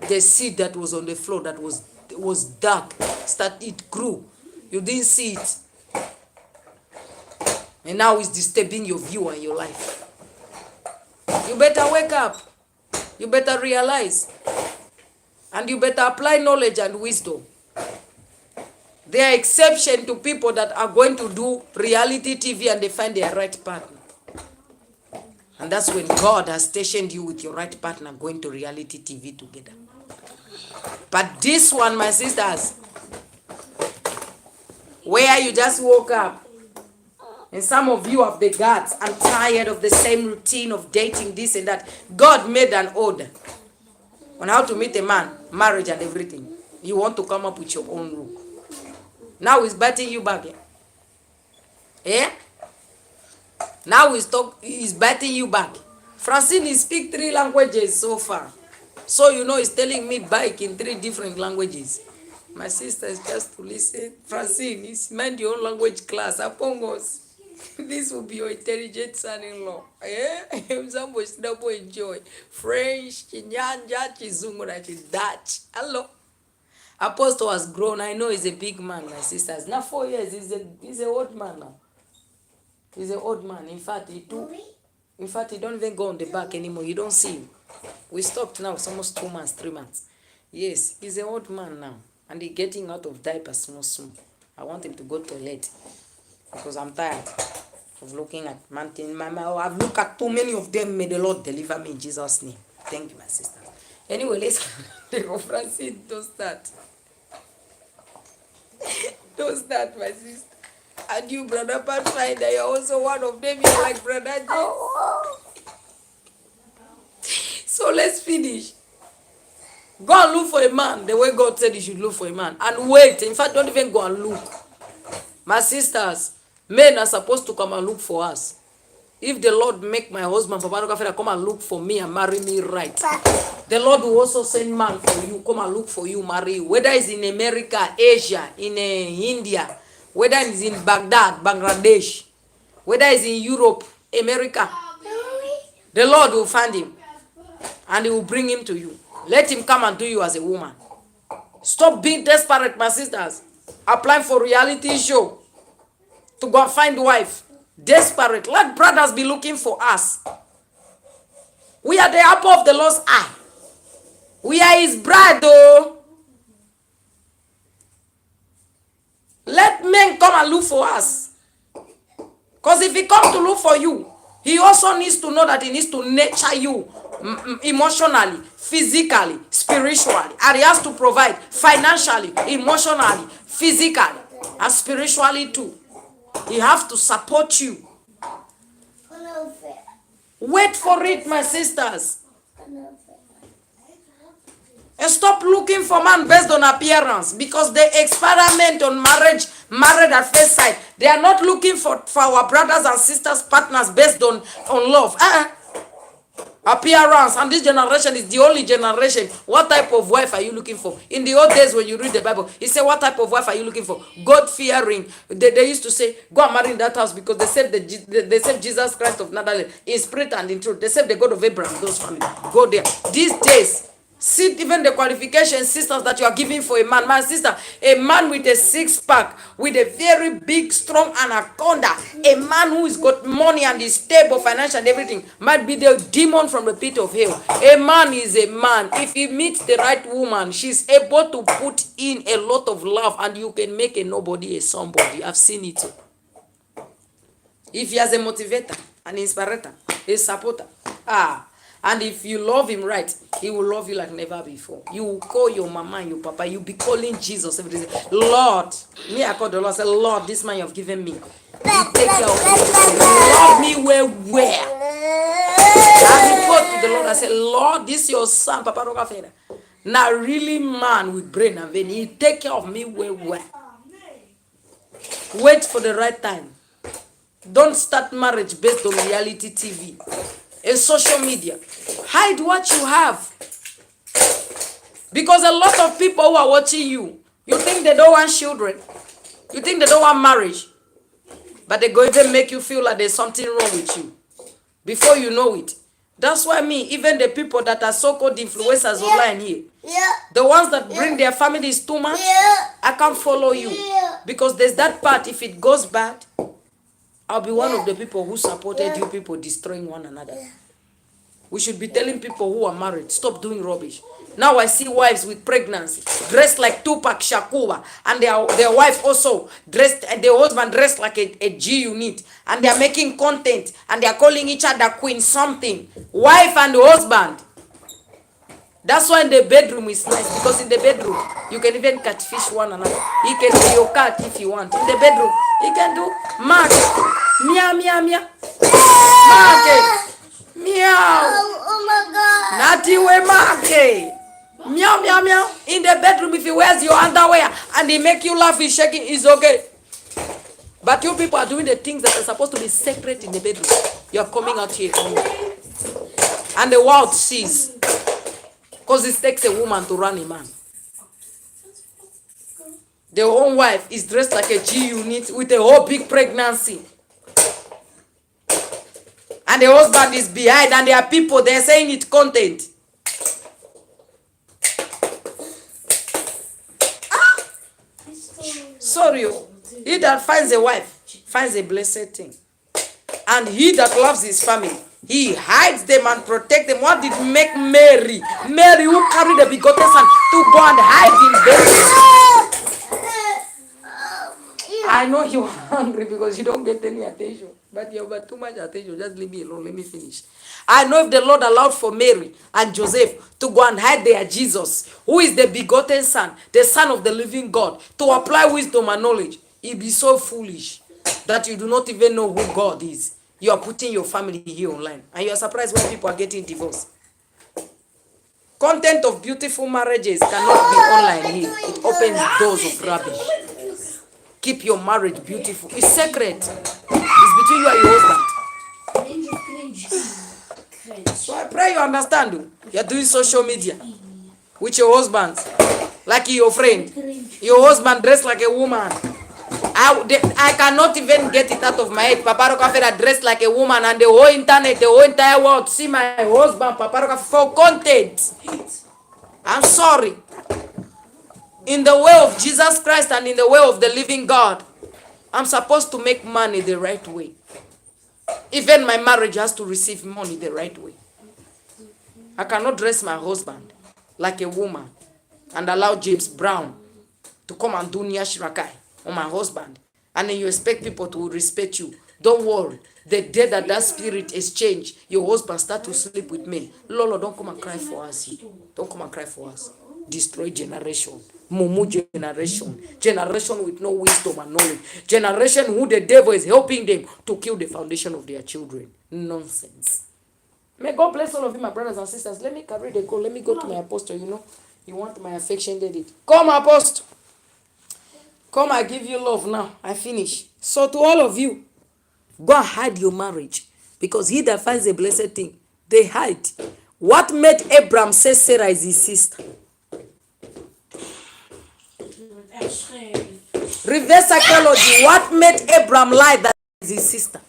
The seed that was on the floor that was dark, it grew. You didn't see it. And now it's disturbing your view and your life. You better wake up. You better realize. And you better apply knowledge and wisdom. There are exceptions to people that are going to do reality TV and they find their right partner. And that's when God has stationed you with your right partner going to reality TV together. But this one, my sisters, where you just woke up, and some of you have the guts, I'm tired of the same routine of dating this and that. God made an order on how to meet a man, marriage and everything. You want to come up with your own rule. Now he's biting you back. Eh? Now he's biting you back. Francine speaks 3 languages so far. So you know he's telling me bike in 3 different languages. My sister is just to listen. Francine, it's mind your own language class. Apongos. This will be your intelligent son-in-law. Eh? Somebody double enjoy. French, Chinyanja, Chizungu, Dutch. Hello. Apostle has grown. I know he's a big man, my sisters. Now 4 years, he's an old man now. He's an old man. In fact, he don't even go on the back anymore. You don't see him. We stopped now. It's almost 2 months, 3 months. Yes, he's an old man now. And he's getting out of diapers soon. I want him to go to the toilet. Because I'm tired of looking at mountain. I've looked at too many of them. May the Lord deliver me in Jesus' name. Thank you, my sister. Anyway, let's go. Francine, don't start. Don't start, my sister. And you, brother Pathfinder, you're also one of them. You're like brother James. So let's finish. Go and look for a man the way God said you should look for a man. And wait. In fact, don't even go and look. My sisters, men are supposed to come and look for us. If the Lord make my husband, Papa, come and look for me and marry me right, the Lord will also send man for you, come and look for you, marry you. Whether it's in America, Asia, in India, whether it's in Baghdad, Bangladesh, whether it's in Europe, America, the Lord will find him and he will bring him to you. Let him come and do you as a woman. Stop being desperate, my sisters. Applying for reality show to go and find wife. Desperate. Let brothers be looking for us. We are the apple of the Lord's eye. We are his bride, though. Let men come and look for us. Because if he comes to look for you, he also needs to know that he needs to nurture you emotionally, physically, spiritually. And he has to provide financially, emotionally, physically, and spiritually too. He has to support you. Wait for it, my sisters. And stop looking for man based on appearance, because they experiment on married at first sight. They are not looking for our brothers and sisters, partners based on love. Appearance. And this generation is the only generation. What type of wife are you looking for? In the old days when you read the Bible, he said, what type of wife are you looking for? God fearing. They used to say, go and marry in that house, because they said they said Jesus Christ of Nazareth in spirit and in truth. They said the God of Abraham, those families. Go there. These days, see even the qualification sisters that you are giving for a man. My sister, a man with a six-pack, with a very big, strong anaconda, a man who has got money and is stable financial and everything, might be the demon from the pit of hell. A man is a man. If he meets the right woman, she's able to put in a lot of love, and you can make a nobody a somebody. I've seen it. If he has a motivator, an inspirator, a supporter, and if you love him right, he will love you like never before. You will call your mama and your papa. You'll be calling Jesus every day. Lord, me, I call the Lord, I say, Lord, this man you have given me. You take care of me. You love me where? I report to the Lord, I say, Lord, this is your son, Papa Rockefeller. Now really man with brain and vein. He take care of me where? Wait for the right time. Don't start marriage based on reality TV and social media. Hide what you have. Because a lot of people who are watching you, you think they don't want children. You think they don't want marriage. But they go even make you feel like there's something wrong with you. Before you know it. That's why even the people that are so-called influencers online here, the ones that bring their families too much, I can't follow you. Because there's that part, if it goes bad, I'll be one of the people who supported you people destroying one another. We should be telling people who are married, stop doing rubbish. Now I see wives with pregnancy, dressed like Tupac Shakur, and their wife also dressed, and their husband dressed like a G unit, and they are making content, and they are calling each other queen something. Wife and husband. That's why in the bedroom is nice, because in the bedroom, you can even catfish one another. He can be your cat if you want. In the bedroom, he can do mark. Meow, meow, meow. Mark. Meow. Oh my God. Natty we mark. Meow, meow, meow. In the bedroom, if he wears your underwear and he make you laugh, he's shaking, it's okay. But you people are doing the things that are supposed to be secret in the bedroom. You're coming out here. And the world sees. Because it takes a woman to run a man. Their own wife is dressed like a G unit with a whole big pregnancy. And the husband is behind, and there are people, they're saying it content. Sorry, he that finds a wife finds a blessed thing. And he that loves his family, he hides them and protects them. What did make Mary? Mary who carried the begotten son to go and hide in bed. I know you're hungry because you don't get any attention. But you have too much attention. Just leave me alone. Let me finish. I know if the Lord allowed for Mary and Joseph to go and hide their Jesus, who is the begotten son, the son of the living God, to apply wisdom and knowledge, he'd be so foolish that you do not even know who God is. You are putting your family here online. And you are surprised when people are getting divorced. Content of beautiful marriages cannot be online here. It opens doors of rubbish. Keep your marriage beautiful. It's sacred. It's between you and your husband. So I pray you understand. You're doing social media with your husband, like your friend. Your husband dressed like a woman. I cannot even get it out of my head. Papa Rockefeller dressed like a woman, and the whole internet, the whole entire world see my husband, Papa Rockefeller, for content. I'm sorry. In the way of Jesus Christ and in the way of the living God, I'm supposed to make money the right way. Even my marriage has to receive money the right way. I cannot dress my husband like a woman and allow James Brown to come and do Nyashirakai on my husband. And then you expect people to respect you. Don't worry. The day that that spirit is changed, your husband start to sleep with men. Lolo, don't come and cry for us. Don't come and cry for us. Destroy generation. Mumu generation. Generation with no wisdom and knowledge. Generation who the devil is helping them to kill the foundation of their children. Nonsense. May God bless all of you, my brothers and sisters. Let me carry the goal. Let me go to my apostle. You want my affection, David. Come, apostle. Come, I give you love now. I finish. So to all of you, go and hide your marriage. Because he that finds a blessed thing, they hide. What made Abraham say Sarah is his sister? Reverse psychology. What made Abraham lie that is his sister?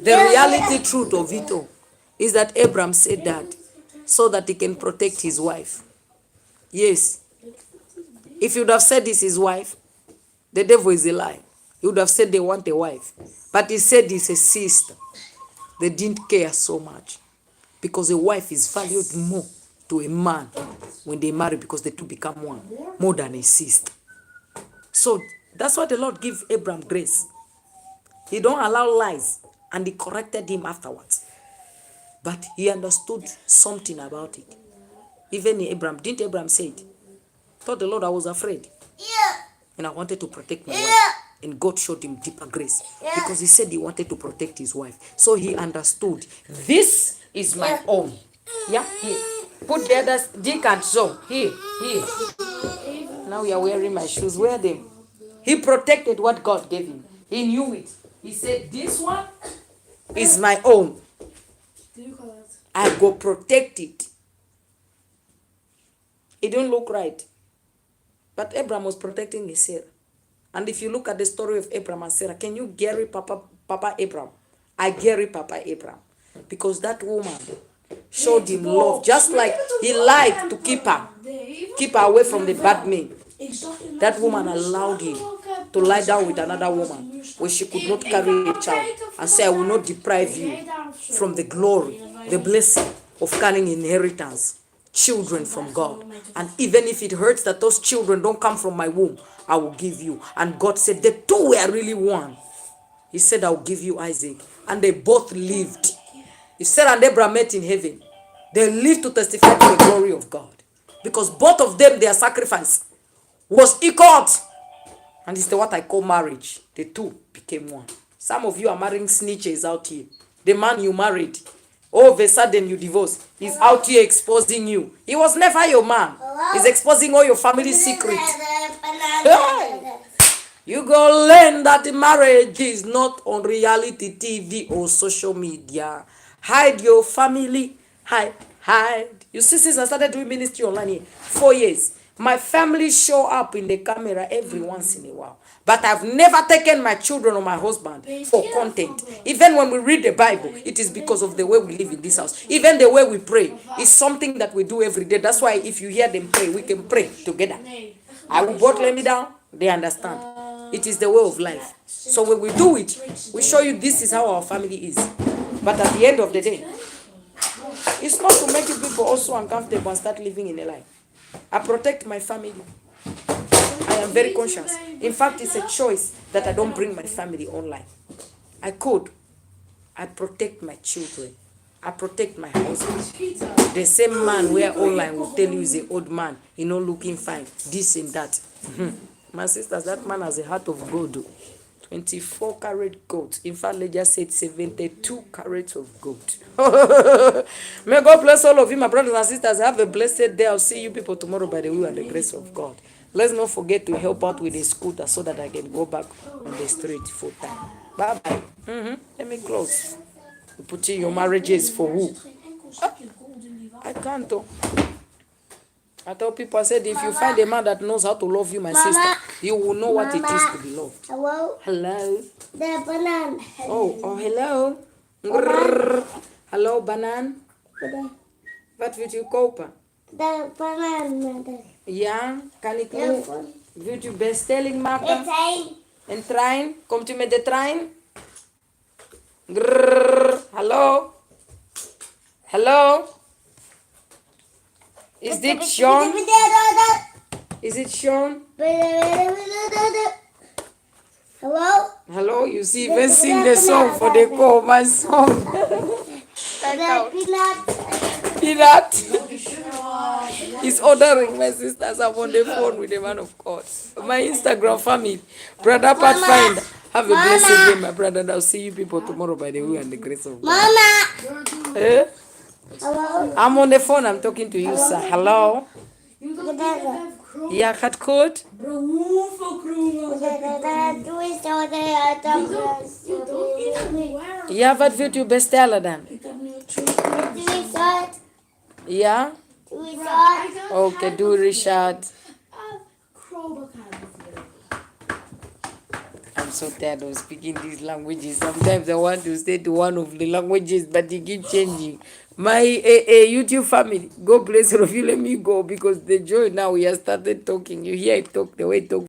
The reality truth of it all is that Abraham said that so that he can protect his wife. Yes. If he would have said this is his wife, the devil is a lie. He would have said they want a wife. But he said it's a sister. They didn't care so much. Because a wife is valued more to a man when they marry, because the two become one, more than a sister. So that's why the Lord gave Abraham grace. He don't allow lies, and he corrected him afterwards. But he understood something about it. Even Abraham, didn't Abraham say it? Told the Lord, I was afraid. And I wanted to protect my wife. And God showed him deeper grace. Because he said he wanted to protect his wife. So he understood, this is my own. Yeah, here. Put the others, Dick and so. Here. Now you are wearing my shoes. Wear them. He protected what God gave him. He knew it. He said, this one is my own. I go protect it. It don't look right. But Abraham was protecting his Sarah. And if you look at the story of Abraham and Sarah, can you Gary Papa Abraham? I Gary Papa Abraham. Because that woman showed him love, just like he lied to keep her away from the bad men. That woman allowed him to lie down with another woman where she could not carry a child, and say, I will not deprive you from the glory, the blessing of carrying inheritance, children from God. And even if it hurts that those children don't come from my womb, I will give you. And God said, the two were really one. He said, I will give you Isaac. And they both lived. If Sarah and Abraham met in heaven, they lived to testify to the glory of God. Because both of them, their sacrifice was equal. And it's what I call marriage. The two became one. Some of you are marrying snitches out here. The man you married, all of a sudden you divorce. He's out here exposing you. He was never your man. He's exposing all your family secrets. Hey! You go learn that marriage is not on reality TV or social media. Hide your family. Hide. You see, since I started doing ministry online here, 4 years, my family show up in the camera every once in a while. But I've never taken my children or my husband for content. Even when we read the Bible, it is because of the way we live in this house. Even the way we pray is something that we do every day. That's why if you hear them pray, we can pray together. I will both lay me down. They understand. It is the way of life. So when we do it, we show you this is how our family is. But at the end of the day, it's not to make you people also uncomfortable and start living in a lie. I protect my family. I am very conscious. In fact, it's a choice that I don't bring my family online. I could. I protect my children. I protect my husband. The same man where online will tell you is an old man, looking fine, this and that. My sisters, that man has a heart of gold. 24 karat gold. In fact, let's just say 72 carats of gold. May God bless all of you, my brothers and sisters. Have a blessed day. I'll see you people tomorrow by the will and the grace of God. Let's not forget to help out with the scooter so that I can go back on the street full time. Bye-bye. Let me close. You put in your marriages for who? I can't. I tell people, I said, if you find a man that knows how to love you, my sister, you will know what it is to be loved. Hello? Hello? The banana. Oh, hello? Grrr. Hallo, banaan? Wat wilt u kopen? De banaan. Ja, kan ik nu... Wilt u bestelling maken? De trein. Een trein? Komt u met de trein? Grrr. Hallo? Hello? Is dit Sean? Is it Sean? Hello? Hello, you see, even sing the song for the call, my song. Peanut. He's ordering, my sisters. I'm on the phone with the man of God. My Instagram family, Brother Pathfinder. Have a blessed day, my brother, and I'll see you people tomorrow by the will and the grace of God. Mama. Eh? Hello. I'm on the phone. I'm talking to you, sir. Hello? Yeah, cut coat? Ja, wat wilt u bestellen dan? Ja? Okay, doe Richard. I'm so tired of speaking these languages. Sometimes I want to stay to one of the languages, but they keep changing. My YouTube family, God bless all of you. Let me go because the joy now we have started talking. You hear it talk the way it talk.